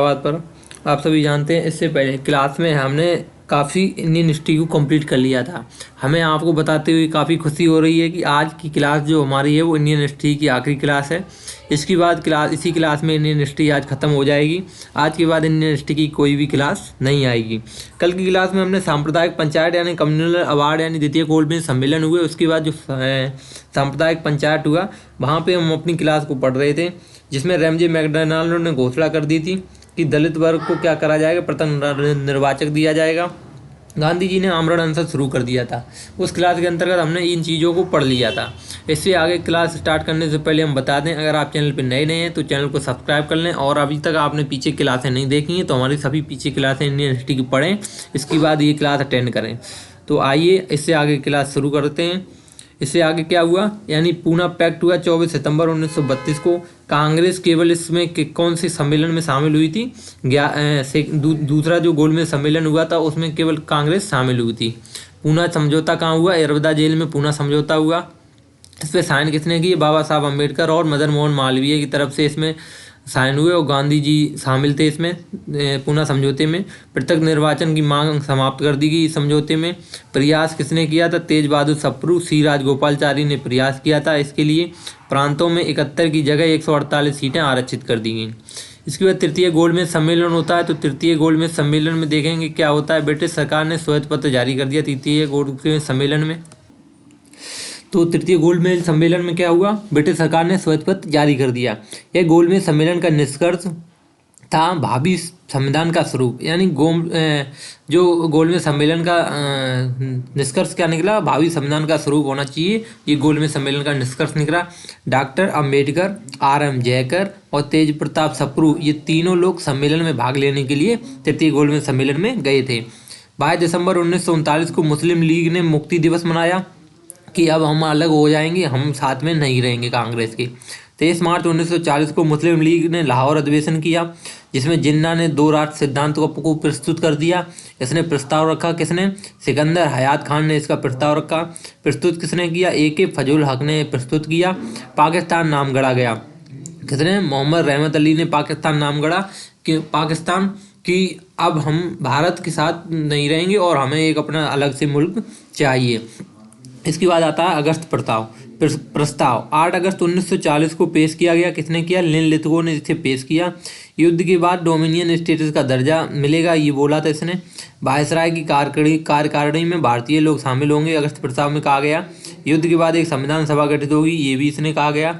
बात पर आप सभी जानते हैं, इससे पहले क्लास में हमने काफ़ी इंडियन हिस्ट्री को कंप्लीट कर लिया था। हमें आपको बताते हुए काफ़ी खुशी हो रही है कि आज की क्लास जो हमारी है वो इंडियन हिस्ट्री की आखिरी क्लास है। इसके बाद इसी क्लास में इंडियन हिस्ट्री आज ख़त्म हो जाएगी। आज के बाद इंडियन हिस्ट्री की कोई भी क्लास नहीं आएगी। कल की क्लास में हमने सांप्रदायिक पंचायत यानी कम्युनल अवार्ड यानी द्वितीय गोलमेज सम्मेलन हुए, उसके बाद जो सांप्रदायिक पंचायत हुआ वहाँ पर हम अपनी क्लास को पढ़ रहे थे, जिसमें रैमजे मैकडॉनल्ड ने घोषणा कर दी थी कि दलित वर्ग को क्या करा जाएगा, प्रथम निर्वाचक दिया जाएगा। गांधी जी ने आमरण अनशन शुरू कर दिया था। उस क्लास के अंतर्गत हमने इन चीज़ों को पढ़ लिया था। इससे आगे क्लास स्टार्ट करने से पहले हम बता दें, अगर आप चैनल पर नए हैं तो चैनल को सब्सक्राइब कर लें, और अभी तक आपने पीछे क्लासें नहीं देखी हैं तो हमारी सभी पीछे क्लासें इंडियन हिस्ट्री की पढ़ें, इसके बाद ये क्लास अटेंड करें। तो आइए इससे आगे क्लास शुरू करते हैं। इससे आगे क्या हुआ, यानी पूना पैक्ट हुआ 24 सितंबर 1932 को। कांग्रेस केवल इसमें कौन से सम्मेलन में शामिल हुई थी? दूसरा जो गोलमेज सम्मेलन हुआ था उसमें केवल कांग्रेस शामिल हुई थी। पूना समझौता कहाँ हुआ? यरवदा जेल में पूना समझौता हुआ। इस पर साइन किसने किए? बाबा साहब अम्बेडकर और मदन मोहन मालवीय की तरफ से इसमें साइन हुए, और गांधी जी शामिल थे इसमें पूना समझौते में। पृथक निर्वाचन की मांग समाप्त कर दी गई इस समझौते में। प्रयास किसने किया था? तेज बहादुर सप्रू, सी राजगोपालचारी ने प्रयास किया था इसके लिए। प्रांतों में 71 की जगह 148 सीटें आरक्षित कर दी गई। इसके बाद तृतीय गोलमेज सम्मेलन होता है। तो तृतीय गोलमेज सम्मेलन में देखेंगे क्या होता है। ब्रिटिश सरकार ने श्वेत पत्र जारी कर दिया तृतीय गोलमेज सम्मेलन में। तो तृतीय गोलमेज सम्मेलन में क्या हुआ? ब्रिटिश सरकार ने श्वेत पत्र जारी कर दिया। यह गोलमेज सम्मेलन का निष्कर्ष था भावी संविधान का स्वरूप, यानी जो गोलमेज सम्मेलन का निष्कर्ष क्या निकला? भावी संविधान का स्वरूप होना चाहिए, ये गोलमेज सम्मेलन का निष्कर्ष निकला। Doctor Ambedkar, R.M. जयकर और तेज प्रताप सप्रू, ये तीनों लोग सम्मेलन में भाग लेने के लिए तृतीय गोलमेज सम्मेलन में गए थे। 22 दिसंबर 1939 को मुस्लिम लीग ने मुक्ति दिवस मनाया कि अब हम अलग हो जाएंगे, हम साथ में नहीं रहेंगे कांग्रेस के। 23 मार्च 1940 को मुस्लिम लीग ने लाहौर अधिवेशन किया, जिसमें जिन्ना ने दो राष्ट्र सिद्धांत को प्रस्तुत कर दिया। इसने प्रस्ताव रखा किसने? सिकंदर हयात खान ने इसका प्रस्ताव रखा। प्रस्तुत किसने किया? A.K. फजल हक ने प्रस्तुत किया। पाकिस्तान नाम गढ़ा गया किसने? मोहम्मद रहमत अली ने पाकिस्तान नाम गढ़ा कि पाकिस्तान कि अब हम भारत के साथ नहीं रहेंगे और हमें एक अपना अलग से मुल्क चाहिए। इसके बाद आता है अगस्त प्रस्ताव। 8 अगस्त 1940 को पेश किया गया। किसने किया? लिनलिथगो ने इसे पेश किया। युद्ध के बाद डोमिनियन स्टेटस का दर्जा मिलेगा, ये बोला था इसने। वायसराय की कार्यकारिणी में भारतीय लोग शामिल होंगे, अगस्त प्रस्ताव में कहा गया। युद्ध के बाद एक संविधान सभा गठित होगी, ये भी इसने कहा गया।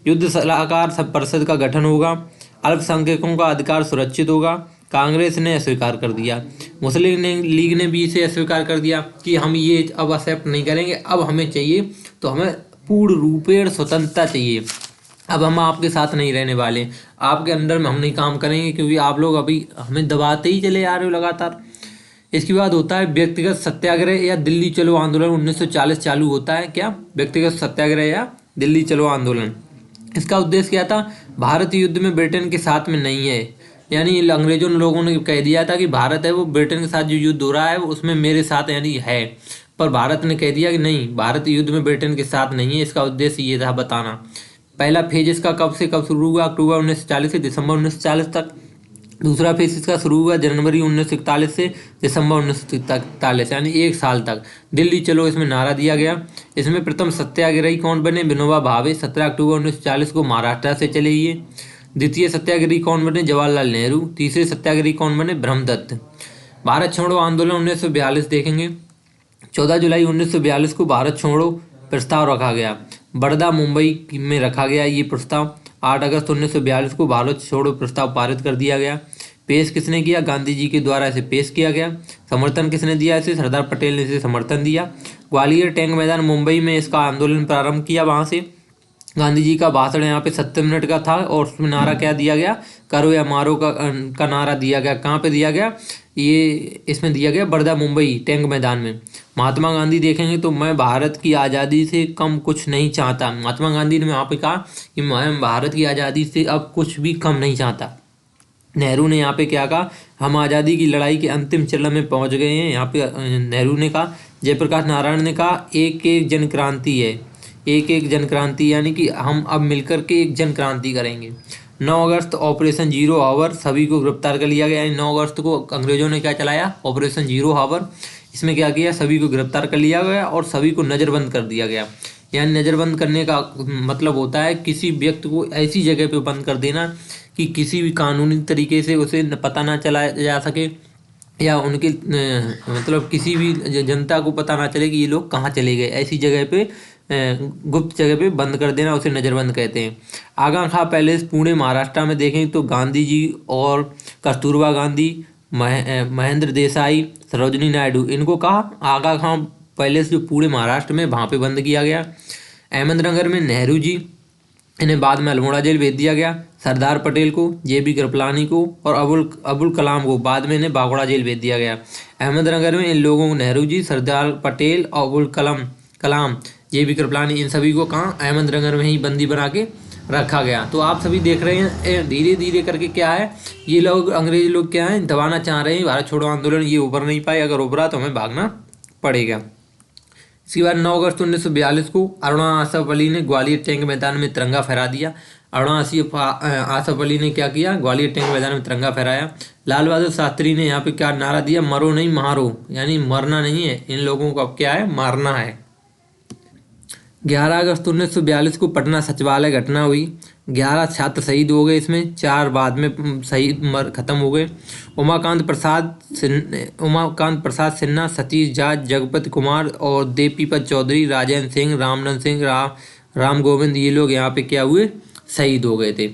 युद्ध सलाहकार परिषद का गठन होगा। अल्पसंख्यकों का अधिकार सुरक्षित होगा। कांग्रेस ने अस्वीकार कर दिया। मुस्लिम लीग ने भी इसे अस्वीकार कर दिया कि हम ये अब एक्सेप्ट नहीं करेंगे, अब हमें चाहिए तो हमें पूर्ण रूपेण स्वतंत्रता चाहिए। अब हम आपके साथ नहीं रहने वाले, आपके अंडर में हम नहीं काम करेंगे, क्योंकि आप लोग अभी हमें दबाते ही चले आ रहे हो लगातार। इसके बाद होता है व्यक्तिगत सत्याग्रह या दिल्ली चलो आंदोलन। 1940 चालू होता है क्या? व्यक्तिगत सत्याग्रह या दिल्ली चलो आंदोलन। इसका उद्देश्य क्या था? भारत युद्ध में ब्रिटेन के साथ में नहीं है, यानी अंग्रेजों लोगों ने कह दिया था कि भारत है वो ब्रिटेन के साथ जो युद्ध हो रहा है उसमें मेरे साथ यानी है, पर भारत ने कह दिया कि नहीं, भारत युद्ध में ब्रिटेन के साथ नहीं है। इसका उद्देश्य ये था बताना। पहला फेज इसका कब से कब शुरू हुआ? अक्टूबर 1940 से दिसंबर 1940 तक। दूसरा फेज इसका शुरू हुआ जनवरी 1941 से दिसंबर 1941, यानी 1 साल तक। दिल्ली चलो इसमें नारा दिया गया। इसमें प्रथम सत्याग्रही कौन बने? विनोबा भावे। 17 अक्टूबर 1940 को महाराष्ट्र से चले ये। द्वितीय सत्याग्रही कौन बने? जवाहरलाल नेहरू। तीसरे सत्याग्रही कौन बने? ब्रह्मदत्त। भारत छोड़ो आंदोलन 1942 देखेंगे। 14 जुलाई 1942 को भारत छोड़ो प्रस्ताव रखा गया। बड़ौदा मुंबई में रखा गया ये प्रस्ताव। 8 अगस्त 1942 को भारत छोड़ो प्रस्ताव पारित कर दिया गया। पेश किसने किया? गांधी जी के द्वारा इसे पेश किया गया। समर्थन किसने दिया इसे? सरदार पटेल ने इसे समर्थन दिया। ग्वालियर टैंक मैदान मुंबई में इसका आंदोलन प्रारंभ किया। वहाँ से गांधी जी का भाषण यहाँ पे 70 मिनट का था, और उसमें नारा क्या दिया गया? करो या मारो का नारा दिया गया। कहाँ पे दिया गया? ये इसमें दिया गया बड़ौदा मुंबई टैंक मैदान में। महात्मा गांधी देखेंगे तो मैं भारत की आज़ादी से कम कुछ नहीं चाहता। महात्मा गांधी ने यहाँ पे कहा कि मैं भारत की आज़ादी से अब कुछ भी कम नहीं चाहता। नेहरू ने यहाँ पे क्या कहा? हम आज़ादी की लड़ाई के अंतिम चरण में पहुँच गए हैं, यहाँ पे नेहरू ने कहा। जयप्रकाश नारायण ने कहा एक एक जन क्रांति है, एक एक जन क्रांति, यानी कि हम अब मिलकर के एक जन क्रांति करेंगे। 9 अगस्त ऑपरेशन जीरो हावर, सभी को गिरफ्तार कर लिया गया। यानी 9 अगस्त को अंग्रेजों ने क्या चलाया, ऑपरेशन जीरो हावर। इसमें क्या किया, सभी को गिरफ्तार कर लिया गया और सभी को नज़रबंद कर दिया गया। यानी नज़रबंद करने का मतलब होता है किसी व्यक्ति को ऐसी जगह पे बंद कर देना कि किसी भी कानूनी तरीके से उसे पता ना चला जा सके, या उनके मतलब किसी भी जनता को पता ना चले कि ये लोग कहाँ चले गए। ऐसी जगह पे गुप्त जगह पे बंद कर देना उसे नज़रबंद कहते हैं। आगा खां पैलेस पुणे महाराष्ट्र में देखें तो गांधी जी और कस्तूरबा गांधी, महेंद्र देसाई, सरोजनी नायडू, इनको कहा आगा खां पैलेस जो पुणे महाराष्ट्र में, वहाँ पे बंद किया गया। अहमदनगर में नेहरू जी, इन्हें बाद में अल्मोड़ा जेल भेज दिया गया। सरदार पटेल को, जेबी कृपलानी को और अबुल कलाम को बाद में इन्हें बागोड़ा जेल भेज दिया गया। अहमदनगर में इन लोगों को नेहरू जी, सरदार पटेल और अबुल कलाम, जेबी कृपलानी, इन सभी को कहाँ, अहमदनगर में ही बंदी बना के रखा गया। तो आप सभी देख रहे हैं धीरे धीरे करके क्या है, ये लोग अंग्रेज लोग क्या है, दबाना चाह रहे हैं भारत छोड़ो आंदोलन, ये उभर नहीं पाए। अगर उभरा तो हमें भागना पड़ेगा। इसके बाद 9 अगस्त 1942 को अरुणा आसफ अली ने ग्वालियर टैंक मैदान में तिरंगा फहरा दिया। अरुणा आसफ अली ने क्या किया, ग्वालियर टैंक मैदान में तिरंगा फहराया। लाल बहादुर शास्त्री ने यहाँ पे क्या नारा दिया, मरो नहीं मारो, यानी मरना नहीं है, इन लोगों को अब क्या है, मारना है। 11 अगस्त 1942 को पटना सचिवालय घटना हुई। 11 छात्र शहीद हो गए, इसमें 4 बाद में शहीद खत्म हो गए। उमाकांत प्रसाद सिन्हा, सतीश झा, जगपति कुमार और देवपीपत चौधरी, राजेंद्र सिंह, रामनंद सिंह, राम गोविंद, ये लोग यहाँ पे क्या हुए, शहीद हो गए थे।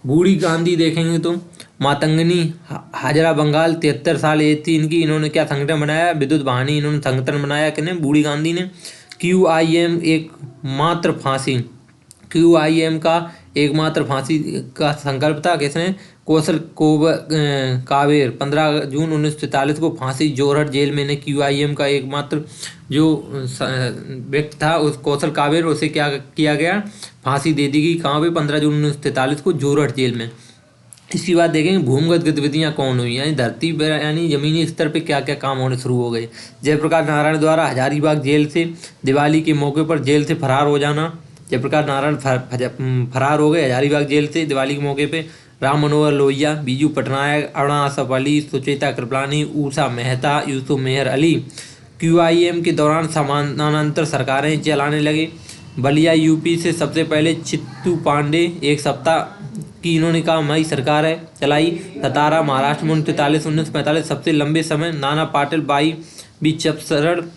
बूढ़ी गांधी देखेंगे तो मातंगनी हाजरा बंगाल, 73 साल एज थी इनकी। इन्होंने क्या संगठन बनाया, विद्युत वाहिनी, इन्होंने संगठन बनाया किसने, बूढ़ी गांधी ने। QIM एकमात्र फांसी, QIM का एकमात्र फांसी का संकल्प था किसने, कौशल कावेर। 15 जून 1943 को फांसी जोरहट जेल में ने QIM का एकमात्र जो व्यक्ति था उस कौशल कावेर, उसे क्या किया गया, फांसी दे दी गई। कहाँ पे, 15 जून 1943 को जोरहट जेल में। इसके बाद देखेंगे भूमिगत गतिविधियाँ कौन हुई, यानी धरती पर यानी जमीनी स्तर पे क्या क्या काम होने शुरू हो गए। जयप्रकाश नारायण द्वारा हजारीबाग जेल से दिवाली के मौके पर जेल से फरार हो जाना। जयप्रकाश नारायण फरार हो गए हजारीबाग जेल से दिवाली के मौके पे। राम मनोहर लोहिया, बीजू पटनायक, अरुणा आसफ अली, सुचेता कृपलानी, ऊषा मेहता, यूसुफ मेहर अली QIM के दौरान समानांतर सरकारें चलाने लगे। बलिया यूपी से सबसे पहले चित्तू पांडे, एक सप्ताह की इन्होंने कामयाबी सरकार है चलाई। सतारा महाराष्ट्र में 1945 सबसे लंबे समय। नाना पाटिल बाई बी चपसरण,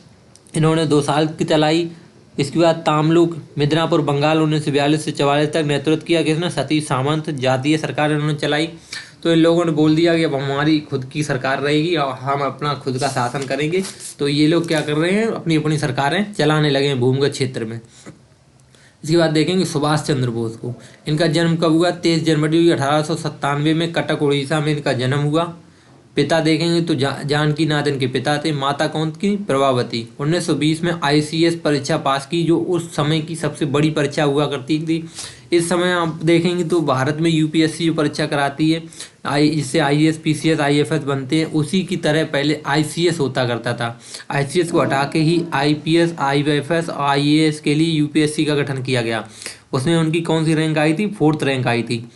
इन्होंने 2 साल की चलाई। इसके बाद तामलुक मिदनापुर बंगाल 1942 से 44 तक नेतृत्व किया किसने, सतीश सामंत, जातीय सरकार इन्होंने चलाई। तो इन लोगों ने बोल दिया कि अब हमारी खुद की सरकार रहेगी और हम अपना खुद का शासन करेंगे। तो ये लोग क्या कर रहे हैं, अपनी अपनी सरकारें चलाने लगे हैं भूमिगत क्षेत्र में। इसके बाद देखेंगे सुभाष चंद्र बोस को। इनका जन्म कब हुआ, 23 जनवरी 1897 में कटक उड़ीसा में इनका जन्म हुआ। पिता देखेंगे तो जानकी नाथ इनके पिता थे। माता कौन की, प्रभावती। 1920 में ICS परीक्षा पास की, जो उस समय की सबसे बड़ी परीक्षा हुआ करती थी। इस समय आप देखेंगे तो भारत में UPSC जो परीक्षा कराती है, इससे IAS PCS IFS बनते हैं, उसी की तरह पहले ICS होता करता था। ICS को हटा के ही IPS IFS और IAS के लिए UPSC का गठन किया गया। उसमें उनकी कौन सी रैंक आई थी, 4th रैंक आई थी।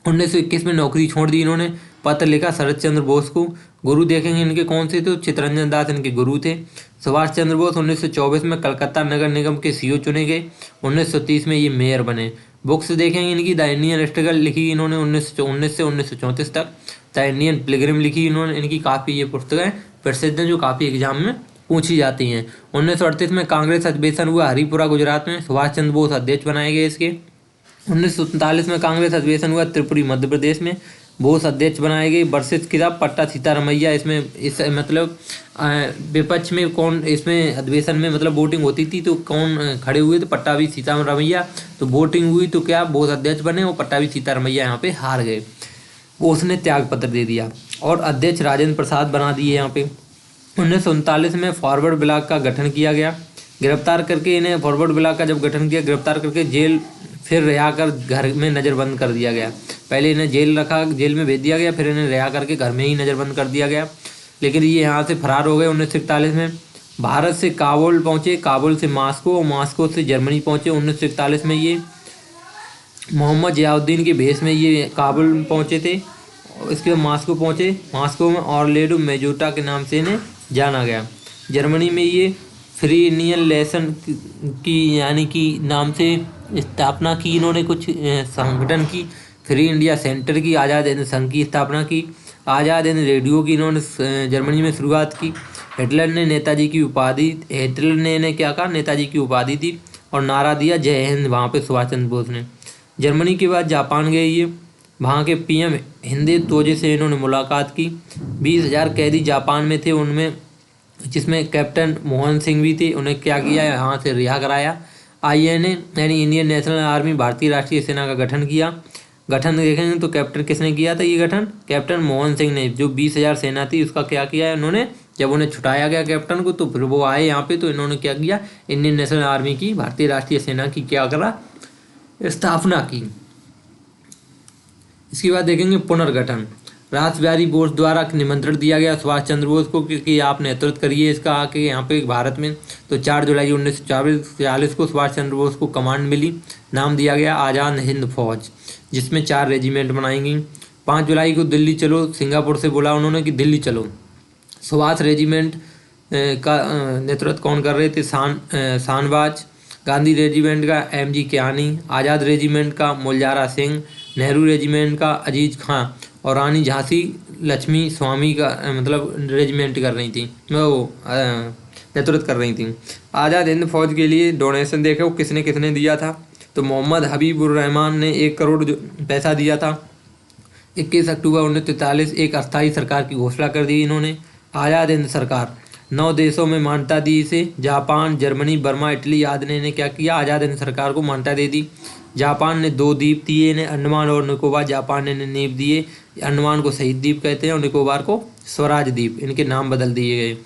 1921 में नौकरी छोड़ दी इन्होंने। पत्र लिखा शरद चंद्र बोस को। गुरु देखेंगे इनके कौन से थे, तो चित्तरंजन दास इनके गुरु थे। सुभाष चंद्र बोस 1924 में कलकत्ता नगर निगम के CEO चुने गए। 1930 में ये मेयर बने। बुक्स देखेंगे इनकी, द इंडियन स्ट्रगल लिखी इन्होंने 1919 से 1934 तक। द इंडियन पिलग्रिम लिखी इन्होंने। इनकी काफ़ी ये पुस्तकें प्रसिद्ध हैं जो काफ़ी एग्जाम में पूछी जाती हैं। 1938 में कांग्रेस अधिवेशन हुआ हरिपुरा गुजरात में। सुभाष चंद्र बोस अध्यक्ष बनाए गए इसके। 1939 में कांग्रेस अधिवेशन हुआ त्रिपुरी मध्य प्रदेश में। बोस अध्यक्ष बनाए गए। वर्षित किताब पट्टा सीतारमैया, इसमें इस मतलब विपक्ष में कौन, इसमें अधिवेशन में मतलब वोटिंग होती थी तो कौन खड़े हुए, तो पट्टाभी सीतारमैया। तो वोटिंग हुई तो क्या बोस अध्यक्ष बने और पट्टाभी सीतारमैया यहाँ पे हार गए। बोस ने त्याग पत्र दे दिया और अध्यक्ष राजेंद्र प्रसाद बना दिए यहाँ पे। 1939 में फॉरवर्ड ब्लॉक का गठन किया गया। गिरफ्तार करके इन्हें फॉरवर्ड ब्लॉक का जब गठन किया, गिरफ्तार करके जेल फिर रिहा कर घर में नज़रबंद कर दिया गया। पहले इन्हें जेल में भेज दिया गया, फिर इन्हें रिहा करके घर में ही नज़रबंद कर दिया गया। लेकिन ये यहाँ से फरार हो गए। 1941 में भारत से काबुल पहुँचे, काबुल से मास्को और मास्को से जर्मनी पहुँचे। 1941 में ये मोहम्मद ज़ियाउद्दीन के भेष में ये काबुल पहुँचे थे। और इसके बाद मॉस्को पहुँचे। मॉस्को में ऑर्लेडो मेजोटा के नाम से इन्हें जाना गया। जर्मनी में ये फ्री इंडियन लेसन की यानी कि नाम से स्थापना की इन्होंने, कुछ संगठन की। फ्री इंडिया सेंटर की, आज़ाद हिंद संघ की स्थापना की। आज़ाद हिंद रेडियो की इन्होंने जर्मनी में शुरुआत की। हिटलर ने इन्हें क्या कहा, नेताजी की उपाधि दी और नारा दिया जय हिंद वहाँ पे सुभाष चंद्र बोस ने। जर्मनी के बाद जापान गए ये। वहाँ के पीएम हिंदे तोजे से इन्होंने मुलाकात की। 20,000 कैदी जापान में थे, उनमें जिसमें कैप्टन मोहन सिंह भी थे। उन्हें क्या किया, यहाँ से रिहा कराया। INA यानी इंडियन नेशनल आर्मी, भारतीय राष्ट्रीय सेना का गठन किया। गठन देखेंगे तो कैप्टन किसने किया था ये गठन, कैप्टन मोहन सिंह ने। जो 20,000 सेना थी उसका क्या किया है उन्होंने, जब उन्हें छुटाया गया कैप्टन को तो फिर वो आए यहाँ पे, तो इन्होंने क्या किया, इंडियन नेशनल आर्मी की, भारतीय राष्ट्रीय सेना की क्या करा, स्थापना की। इसके बाद देखेंगे पुनर्गठन। रासबिहारी बोस द्वारा निमंत्रण दिया गया सुभाष चंद्र बोस को कि आप नेतृत्व करिए इसका आके यहाँ पे भारत में। तो 4 जुलाई 1940 को सुभाष चंद्र बोस को कमांड मिली। नाम दिया गया आज़ाद हिंद फौज, जिसमें 4 रेजिमेंट बनाई गई। 5 जुलाई को दिल्ली चलो, सिंगापुर से बोला उन्होंने कि दिल्ली चलो। सुभाष रेजिमेंट का नेतृत्व कौन कर रहे थे, शानबाज। गांधी रेजिमेंट का MG कियानी। आज़ाद रेजिमेंट का मुलजारा सिंह। नेहरू रेजिमेंट का अजीज खां और रानी झांसी लक्ष्मी स्वामी का मतलब रेजिमेंट कर रही थी, वो नेतृत्व कर रही थी। आज़ाद हिंद फौज के लिए डोनेशन देखो किसने किसने दिया था, तो मोहम्मद हबीबुर रहमान ने 1 करोड़ पैसा दिया था। 21 अक्टूबर 1943 एक अस्थायी सरकार की घोषणा कर दी इन्होंने। आज़ाद हिंद सरकार 9 देशों में मान्यता दी इसे। जापान, जर्मनी, बर्मा, इटली आदि ने क्या किया, आज़ाद हिंद सरकार को मान्यता दे दी। जापान ने 2 द्वीप दिए इन्हें, अंडमान और निकोबार। जापान ने नींव दिए। अंडमान को शहीद द्वीप कहते हैं और निकोबार को स्वराज द्वीप, इनके नाम बदल दिए गए।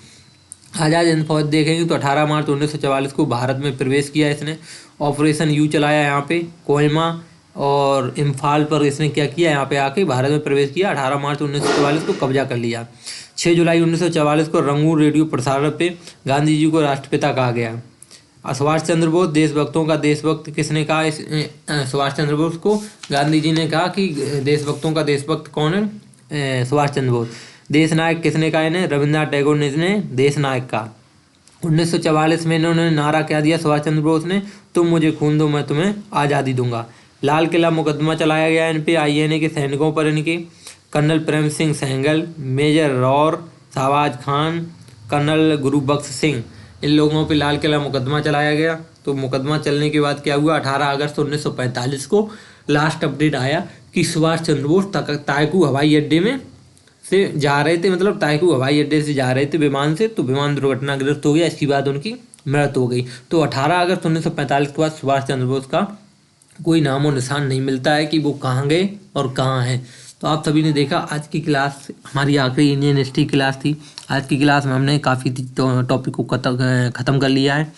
आज़ाद हिंद फौज देखेंगे तो 18 मार्च 1944 को भारत में प्रवेश किया इसने। ऑपरेशन यू चलाया यहाँ पे, कोहिमा और इम्फाल पर इसने क्या किया, यहाँ पे आके भारत में प्रवेश किया। 18 मार्च 1944 को कब्जा कर लिया। 6 जुलाई 1944 को रंगून रेडियो प्रसारण पे गांधी जी को राष्ट्रपिता कहा गया। सुभाष चंद्र बोस देशभक्तों का देशभक्त किसने कहा, सुभाष चंद्र बोस को गांधी जी ने कहा कि देशभक्तों का देशभक्त कौन है, सुभाष चंद्र बोस। देश नायक किसने कहा इन्हें, रविन्द्रनाथ टैगोर ने इन्हें देश नायक कहा। 1944 में इन्होंने नारा क्या दिया सुभाष चंद्र बोस ने, तुम मुझे खून दो मैं तुम्हें आज़ादी दूंगा। लाल किला मुकदमा चलाया गया इन पे, INA के सैनिकों पर इनके। कर्नल प्रेम सिंह सहगल, मेजर रॉर शाहबाज खान, कर्नल गुरुबख्श सिंह, इन लोगों पे लाल किला मुकदमा चलाया गया। तो मुकदमा चलने के बाद क्या हुआ, 18 अगस्त 1945 को लास्ट अपडेट आया कि सुभाष चंद्र बोस ताइकू हवाई अड्डे में से जा रहे थे, मतलब ताइकू हवाई अड्डे से जा रहे थे विमान से, तो विमान दुर्घटनाग्रस्त हो गया। इसके बाद उनकी मृत्यु हो गई। तो 18 अगस्त 1945 के बाद सुभाष चंद्र बोस का कोई नामो निशान नहीं मिलता है कि वो कहाँ गए और कहाँ हैं। तो आप सभी ने देखा आज की क्लास हमारी आखिरी इंडियन हिस्ट्री क्लास थी। आज की क्लास में हमने काफ़ी टॉपिक को ख़त्म कर लिया है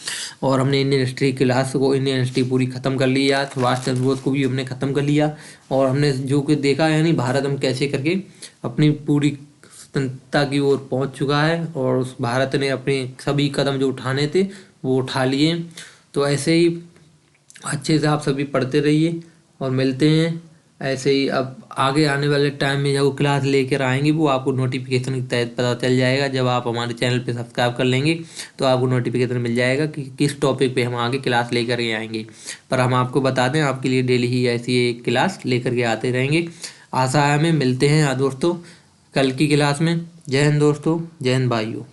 और हमने इंडियन हिस्ट्री इंडियन हिस्ट्री पूरी ख़त्म कर लिया है। सुभाष चंद्र बोस को भी हमने ख़त्म कर लिया और हमने जो कि देखा है यानी भारत हम कैसे करके अपनी पूरी स्वतंत्रता की ओर पहुंच चुका है और उस भारत ने अपने सभी कदम जो उठाने थे वो उठा लिए। तो ऐसे ही अच्छे से आप सभी पढ़ते रहिए और मिलते हैं ऐसे ही। अब आगे आने वाले टाइम में जब वो क्लास लेकर आएंगे वो आपको नोटिफिकेशन के तहत पता चल जाएगा। जब आप हमारे चैनल पे सब्सक्राइब कर लेंगे तो आपको नोटिफिकेशन मिल जाएगा कि किस टॉपिक पे हम आगे क्लास लेकर के आएंगे। पर हम आपको बता दें आपके लिए डेली ही ऐसी एक क्लास लेकर के आते रहेंगे। आशा है हमें मिलते हैं दोस्तों कल की क्लास में। जय हिंद दोस्तों, जय हिंद भाइयों।